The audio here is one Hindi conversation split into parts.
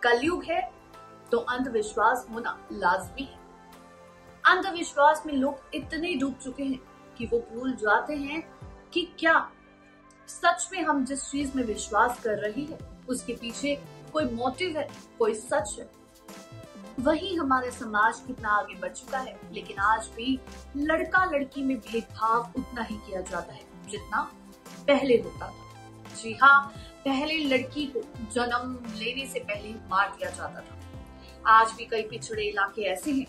कलयुग है तो अंधविश्वास होना लाजमी है। अंधविश्वास में लोग इतने डूब चुके हैं कि वो भूल जाते हैं कि क्या सच में हम जिस चीज में विश्वास कर रहे हैं उसके पीछे कोई मोटिव है, कोई सच है। वही हमारा समाज कितना आगे बढ़ चुका है, लेकिन आज भी लड़का लड़की में भेदभाव उतना ही किया जाता है जितना पहले होता था। जी हाँ, पहले लड़की को जन्म लेने से पहले मार दिया जाता था। आज भी कई पिछड़े इलाके ऐसे हैं,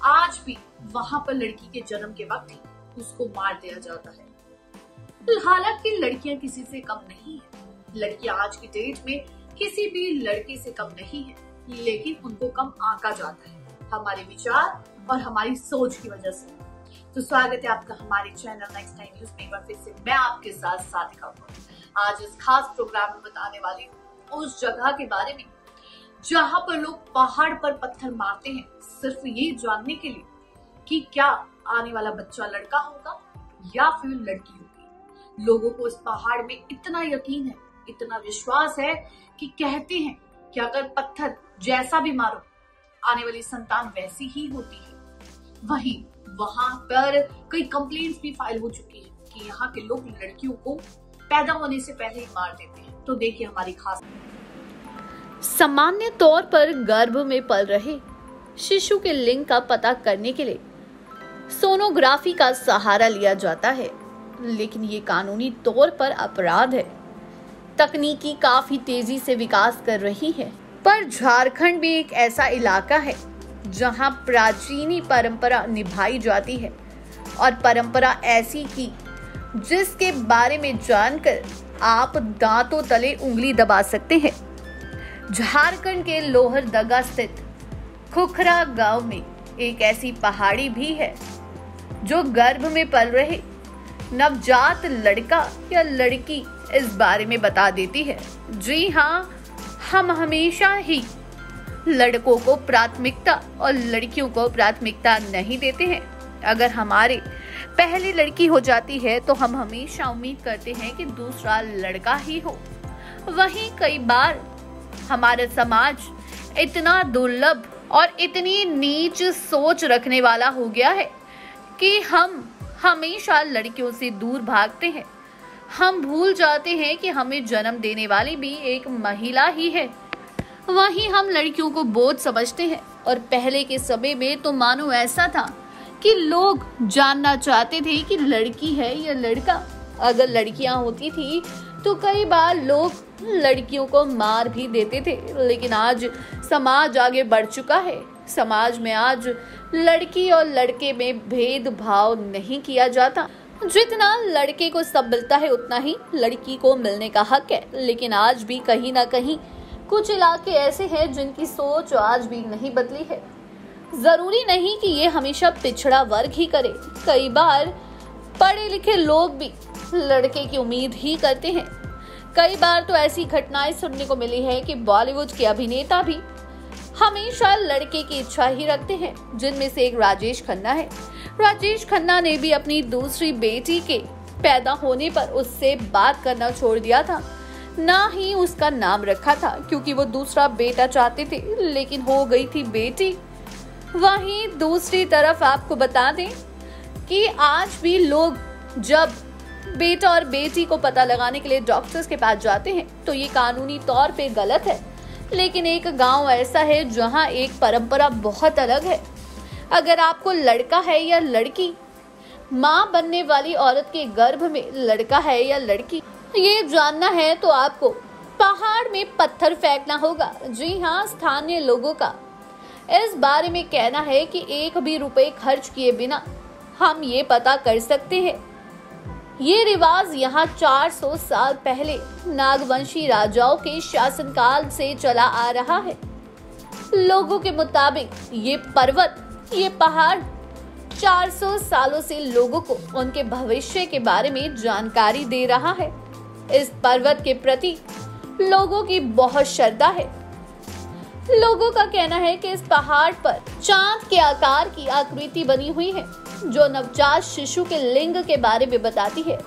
आज भी वहां पर लड़की के जन्म के वक्त ही उसको मार दिया जाता है। हालांकि लड़कियां किसी से कम नहीं है, लड़कियां आज की डेट में किसी भी लड़के से कम नहीं है, लेकिन उनको कम आंका जाता है हमारे विचार और हमारी सोच की वजह से। तो स्वागत है आपका हमारे चैनल नेक्स्ट टाइम न्यूज में। एक बार फिर से मैं आपके साथ साथिका हूं। आज इस खास प्रोग्राम में बताने वाली हूँ उस जगह के बारे में जहां पर लोग पहाड़ पर पत्थर मारते हैं सिर्फ ये जानने के लिए कि क्या आने वाला बच्चा लड़का होगा या फिर लड़की होगी। लोगों को इस पहाड़ में इतना यकीन है, इतना विश्वास है कि कहते हैं कि अगर पत्थर जैसा भी मारो आने वाली संतान वैसी ही होती है। वहीं वहां पर कई कंप्लेंट्स भी फाइल हो चुकी है कि यहाँ के लोग लड़कियों को पैदा होने से पहले ही मार देते हैं। तो देखिए हमारी खास। सामान्य तौर पर गर्भ में पल रहे शिशु के लिंग का पता करने के लिए सोनोग्राफी का सहारा लिया जाता है, लेकिन ये कानूनी तौर पर अपराध है। तकनीकी काफी तेजी से विकास कर रही है, पर झारखंड भी एक ऐसा इलाका है जहां प्राचीनी परंपरा निभाई जाती है और परंपरा ऐसी की जिसके बारे में जानकर आप दांतों तले उंगली दबा सकते हैं। झारखंड के लोहरदगा स्थित खुखरा गांव में एक ऐसी पहाड़ी भी है जो गर्भ में पल रहे नवजात लड़का या लड़की इस बारे में बता देती है। जी हाँ, हम हमेशा ही लड़कों को प्राथमिकता और लड़कियों को प्राथमिकता नहीं देते हैं। अगर हमारे पहले लड़की हो जाती है तो हम हमेशा उम्मीद करते हैं कि दूसरा लड़का ही हो। वहीं कई बार हमारा समाज इतना दुर्लभ और इतनी नीच सोच रखने वाला हो गया है कि हम हमेशा लड़कियों से दूर भागते हैं। हम भूल जाते हैं कि हमें जन्म देने वाली भी एक महिला ही है। वहीं हम लड़कियों को बोझ समझते हैं और पहले के समय में तो मानो ऐसा था कि लोग जानना चाहते थे कि लड़की है या लड़का। अगर लड़कियां होती थी तो कई बार लोग लड़कियों को मार भी देते थे, लेकिन आज समाज आगे बढ़ चुका है। समाज में आज लड़की और लड़के में भेदभाव नहीं किया जाता। जितना लड़के को सब मिलता है उतना ही लड़की को मिलने का हक है, लेकिन आज भी कहीं ना कहीं कुछ इलाके ऐसे हैं जिनकी सोच आज भी नहीं बदली है। जरूरी नहीं कि ये हमेशा पिछड़ा वर्ग ही करे, कई बार पढ़े लिखे लोग भी लड़के की उम्मीद ही करते हैं। कई बार तो ऐसी घटनाएं सुनने को मिली है कि बॉलीवुड के अभिनेता भी हमेशा लड़के की इच्छा ही रखते हैं, जिनमें से एक राजेश खन्ना है। राजेश खन्ना ने भी अपनी दूसरी बेटी के पैदा होने पर उससे बात करना छोड़ दिया था, ना ही उसका नाम रखा था, क्योंकि वो दूसरा बेटा चाहते थे, लेकिन हो गई थी बेटी। वहीं दूसरी तरफ आपको बता दें कि आज भी लोग जब बेटा और बेटी को पता लगाने के लिए डॉक्टर्स के पास जाते हैं तो ये कानूनी तौर पे गलत है। लेकिन एक गांव ऐसा है जहां एक परंपरा बहुत अलग है। अगर आपको लड़का है या लड़की, माँ बनने वाली औरत के गर्भ में लड़का है या लड़की, ये जानना है तो आपको पहाड़ में पत्थर फेंकना होगा। जी हाँ, स्थानीय लोगों का इस बारे में कहना है कि एक भी रुपए खर्च किए बिना हम ये पता कर सकते हैं। ये रिवाज यहाँ 400 साल पहले नागवंशी राजाओं के शासनकाल से चला आ रहा है। लोगों के मुताबिक ये पर्वत, ये पहाड़ 400 सालों से लोगों को उनके भविष्य के बारे में जानकारी दे रहा है। इस पर्वत के प्रति लोगों की बहुत श्रद्धा है। लोगों का कहना है कि इस पहाड़ पर चांद के आकार की आकृति बनी हुई है जो नवजात शिशु के लिंग के बारे में बताती है।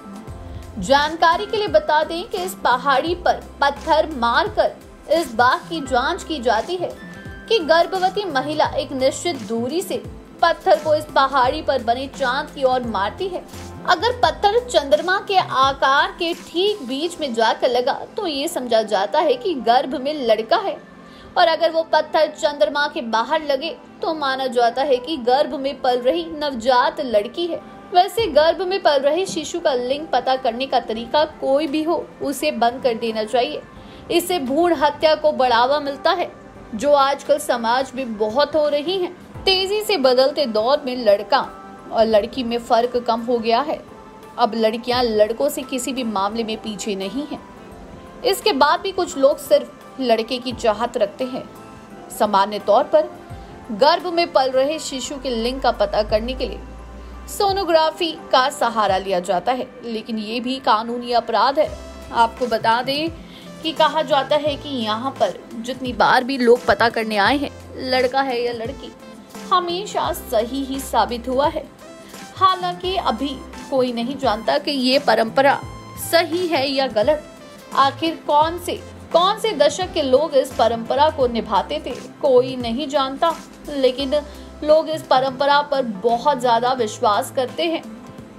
जानकारी के लिए बता दें कि इस पहाड़ी पर पत्थर मारकर इस बात की जांच की जाती है कि गर्भवती महिला एक निश्चित दूरी से पत्थर को इस पहाड़ी पर बने चांद की ओर मारती है। अगर पत्थर चंद्रमा के आकार के ठीक बीच में जाकर लगा तो ये समझा जाता है कि गर्भ में लड़का है, और अगर वो पत्थर चंद्रमा के बाहर लगे तो माना जाता है कि गर्भ में पल रही नवजात लड़की है। वैसे गर्भ में पल रहे शिशु का लिंग पता करने का तरीका कोई भी हो, उसे बंद कर देना चाहिए। इससे भ्रूण हत्या को बढ़ावा मिलता है, जो आजकल समाज में बहुत हो रही है। तेजी से बदलते दौर में लड़का और लड़की में फर्क कम हो गया है। अब लड़कियां लड़कों से किसी भी मामले में पीछे नहीं हैं। इसके बाद भी कुछ लोग सिर्फ लड़के की चाहत रखते हैं। सामान्य तौर पर गर्भ में पल रहे शिशु के लिंग का पता करने के लिए सोनोग्राफी का सहारा लिया जाता है, लेकिन ये भी कानूनी अपराध है। आपको बता दें कि कहा जाता है कि यहाँ पर जितनी बार भी लोग पता करने आए हैं, लड़का है या लड़की, हमेशा सही ही साबित हुआ है। हालांकि अभी कोई नहीं जानता कि ये परंपरा सही है या गलत। आखिर कौन से दशक के लोग इस परंपरा को निभाते थे, कोई नहीं जानता, लेकिन लोग इस परंपरा पर बहुत ज्यादा विश्वास करते हैं।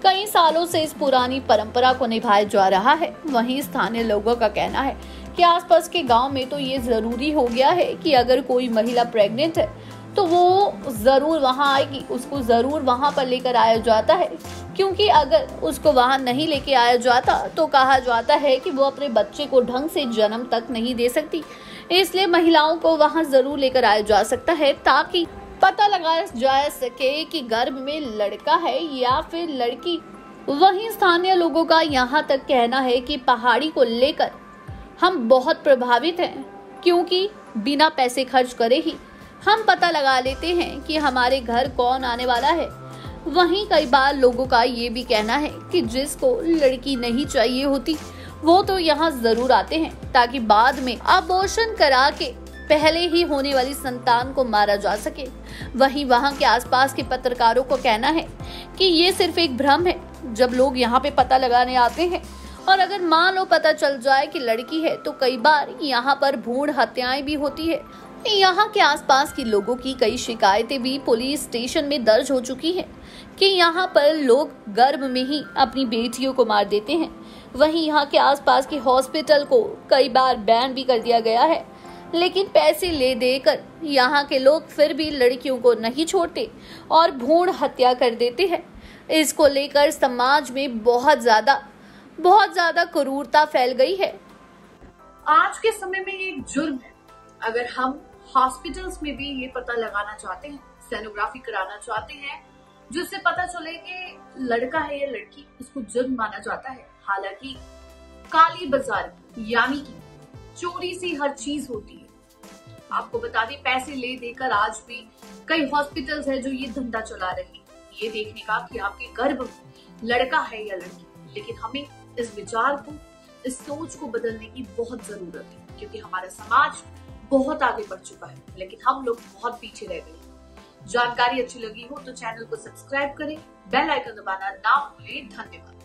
कई सालों से इस पुरानी परंपरा को निभाया जा रहा है। वहीं स्थानीय लोगों का कहना है कि आसपास के गांव में तो ये जरूरी हो गया है कि अगर कोई महिला प्रेग्नेंट है तो वो जरूर वहां आएगी, उसको जरूर वहां पर लेकर आया जाता है, क्योंकि अगर उसको वहां नहीं लेके आया जाता तो कहा जाता है कि वो अपने बच्चे को ढंग से जन्म तक नहीं दे सकती। इसलिए महिलाओं को वहां जरूर लेकर आया जा सकता है ताकि पता लगाया जा सके कि गर्भ में लड़का है या फिर लड़की। वहीं स्थानीय लोगों का यहाँ तक कहना है कि पहाड़ी को लेकर हम बहुत प्रभावित हैं, क्योंकि बिना पैसे खर्च करे ही हम पता लगा लेते हैं कि हमारे घर कौन आने वाला है। वहीं कई बार लोगों का ये भी कहना है कि जिसको लड़की नहीं चाहिए होती वो तो यहाँ जरूर आते हैं ताकि बाद में अबॉर्शन करा के पहले ही होने वाली संतान को मारा जा सके। वहीं वहां के आसपास के पत्रकारों को कहना है कि ये सिर्फ एक भ्रम है। जब लोग यहाँ पे पता लगाने आते हैं और अगर मान लो पता चल जाए कि लड़की है तो कई बार यहाँ पर भ्रूण हत्याएं भी होती है। यहाँ के आसपास के लोगों की कई शिकायतें भी पुलिस स्टेशन में दर्ज हो चुकी हैं कि यहाँ पर लोग गर्भ में ही अपनी बेटियों को मार देते हैं। वहीं यहाँ के आसपास के हॉस्पिटल को कई बार बैन भी कर दिया गया है, लेकिन पैसे ले देकर यहाँ के लोग फिर भी लड़कियों को नहीं छोड़ते और भ्रूण हत्या कर देते हैं। इसको लेकर समाज में बहुत ज्यादा क्रूरता फैल गई है। आज के समय में ये एक जुर्म है। अगर हम हॉस्पिटल्स में भी ये पता लगाना चाहते हैं, सोनोग्राफी कराना चाहते हैं, जिससे पता चले कि लड़का है या लड़की, उसको जुर्म माना जाता है। हालांकि काली बाजार यानी कि चोरी से हर चीज होती है। आपको बता दें, पैसे ले देकर आज भी कई हॉस्पिटल्स है जो ये धंधा चला रहे हैं, ये देखने का कि आपके गर्भ में लड़का है या लड़की। लेकिन हमें इस विचार को, इस सोच को बदलने की बहुत जरूरत है, क्योंकि हमारा समाज बहुत आगे बढ़ चुका है, लेकिन हम लोग बहुत पीछे रह गए। जानकारी अच्छी लगी हो तो चैनल को सब्सक्राइब करें, बेल आइकन दबाना ना भूलें। धन्यवाद।